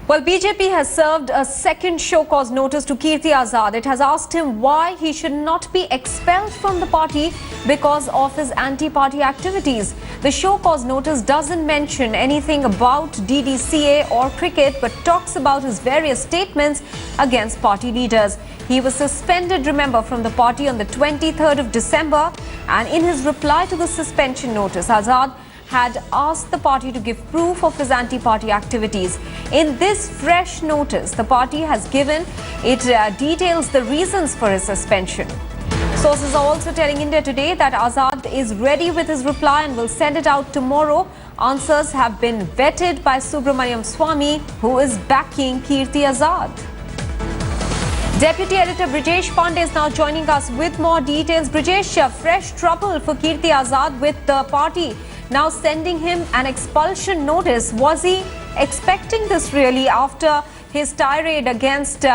Well, BJP has served a second show cause notice to Kirti Azad. It has asked him why he should not be expelled from the party because of his anti-party activities. The show cause notice doesn't mention anything about DDCA or cricket, but talks about his various statements against party leaders. He was suspended, remember, from the party on the 23rd of December, and in his reply to the suspension notice, Azad had asked the party to give proof of his anti-party activities. In this fresh notice, the party has given it details the reasons for his suspension. Sources are also telling India Today that Azad is ready with his reply and will send it out tomorrow. Answers have been vetted by Subramaniam Swamy, who is backing Kirti Azad. Deputy Editor Brijesh Pandey is now joining us with more details. Brijesh, fresh trouble for Kirti Azad with the party now sending him an expulsion notice. Was he expecting this really after his tirade against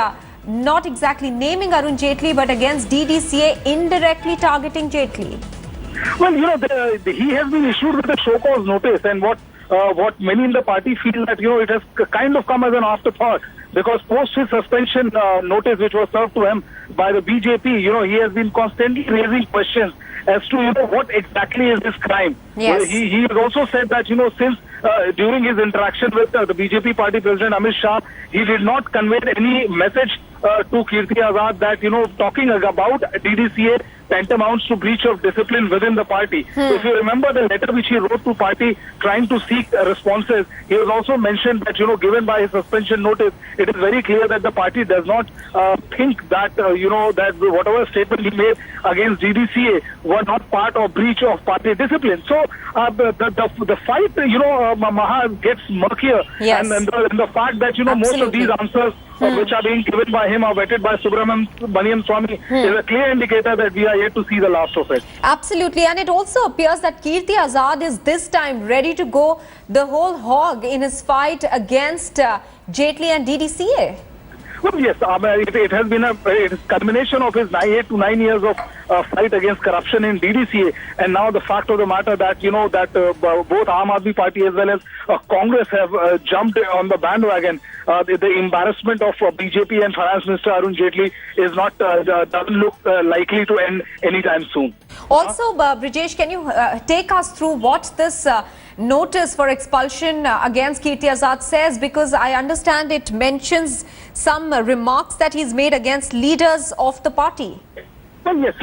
not exactly naming Arun Jaitley but against DDCA indirectly targeting Jaitley? Well, he has been issued with a show cause notice, and what many in the party feel that, it has kind of come as an afterthought, because post his suspension notice, which was served to him by the BJP, he has been constantly raising questions as to, what exactly is this crime. Yes. He has also said that, since during his interaction with the BJP party president Amit Shah, he did not convey any message to Kirti Azad that, talking about DDCA tantamounts to breach of discipline within the party. If you remember the letter which he wrote to party trying to seek responses, he has also mentioned that, given by his suspension notice, it is very clear that the party does not think that, that whatever statement he made against DDCA were not part of breach of party discipline. So the fight, Maha, gets murkier. Yes. And the fact that, most of these answers which are being given by him are vetted by Subramaniam Swamy is a clear indicator that we are yet to see the last of it. Absolutely, and it also appears that Kirti Azad is this time ready to go the whole hog in his fight against Jaitley and DDCA. Well, yes, it has been a culmination of his 8 to 9 years of fight against corruption in DDCA, and now the fact of the matter that both Aam Aadmi Party as well as Congress have jumped on the bandwagon. The embarrassment of BJP and Finance Minister Arun Jaitley is not doesn't look likely to end anytime soon. Also, Brijesh, can you take us through what this notice for expulsion against Kirti Azad says? Because I understand it mentions some remarks that he's made against leaders of the party. Well, yes,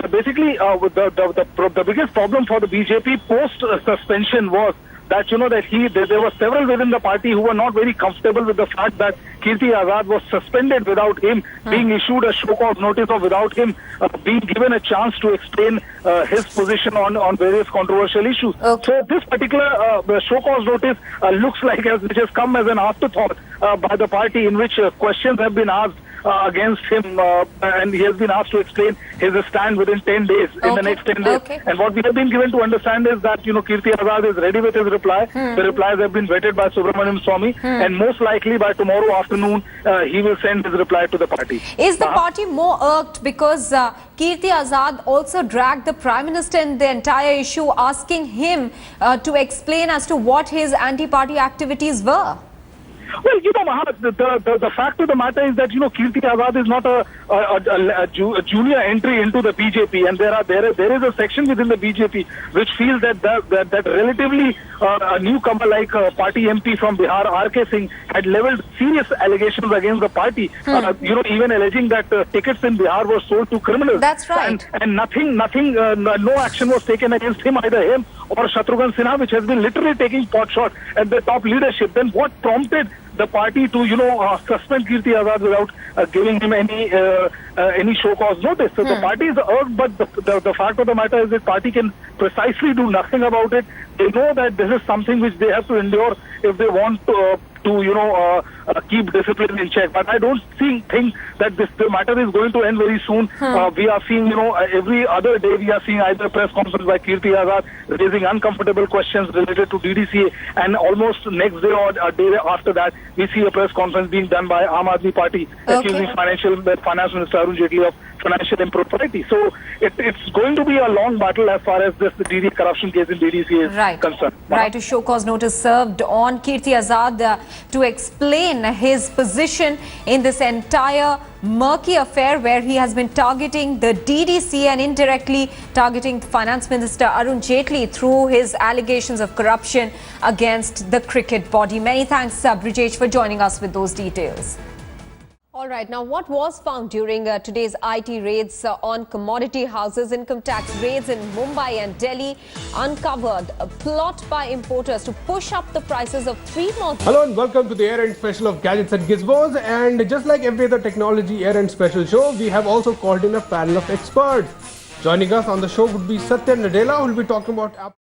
basically the biggest problem for the BJP post suspension was that, there were several within the party who were not very comfortable with the fact that Kirti Azad was suspended without him being issued a show cause notice, or without him being given a chance to explain his position on various controversial issues. Okay. So this particular show cause notice looks like which has come as an afterthought by the party, in which questions have been asked against him, and he has been asked to explain his stand within 10 days, in the next 10 days. Okay. And what we have been given to understand is that, Kirti Azad is ready with his reply. The replies have been vetted by Subramaniam Swamy, and most likely by tomorrow afternoon, he will send his reply to the party. Is the party more irked because Kirti Azad also dragged the Prime Minister in the entire issue, asking him to explain as to what his anti-party activities were? Well, Maha, the fact of the matter is that, Kirti Azad is not a junior entry into the BJP, and there is a section within the BJP which feels that relatively a newcomer like party MP from Bihar, R.K. Singh, had leveled serious allegations against the party, even alleging that tickets in Bihar were sold to criminals. That's right. And no action was taken against him, either him or Shatrughan Sinha, which has been literally taking pot shot at the top leadership. Then what prompted the party to, suspend Kirti Azad without giving him any show cause notice? So the party is irked, but the fact of the matter is that party can precisely do nothing about it. They know that this is something which they have to endure if they want to keep discipline in check. But I don't think that the matter is going to end very soon. We are seeing, every other day we are seeing either a press conference by Kirti Azad raising uncomfortable questions related to DDCA, and almost next day or a day after that, we see a press conference being done by Aam Aadmi Party accusing Finance Minister Arun Jaitley of financial impropriety. So it's going to be a long battle as far as this DD corruption case in DDC is concerned. Right, a show cause notice served on Kirti Azad to explain his position in this entire murky affair where he has been targeting the DDC and indirectly targeting Finance Minister Arun Jaitley through his allegations of corruption against the cricket body. Many thanks, Brijesh, for joining us with those details. All right, now what was found during today's IT raids on commodity houses? Income tax raids in Mumbai and Delhi uncovered a plot by importers to push up the prices of 3 more. Hello and welcome to the year-end special of Gadgets and Gizmos. And just like every other technology year-end special show, we have also called in a panel of experts. Joining us on the show would be Satya Nadella, who will be talking about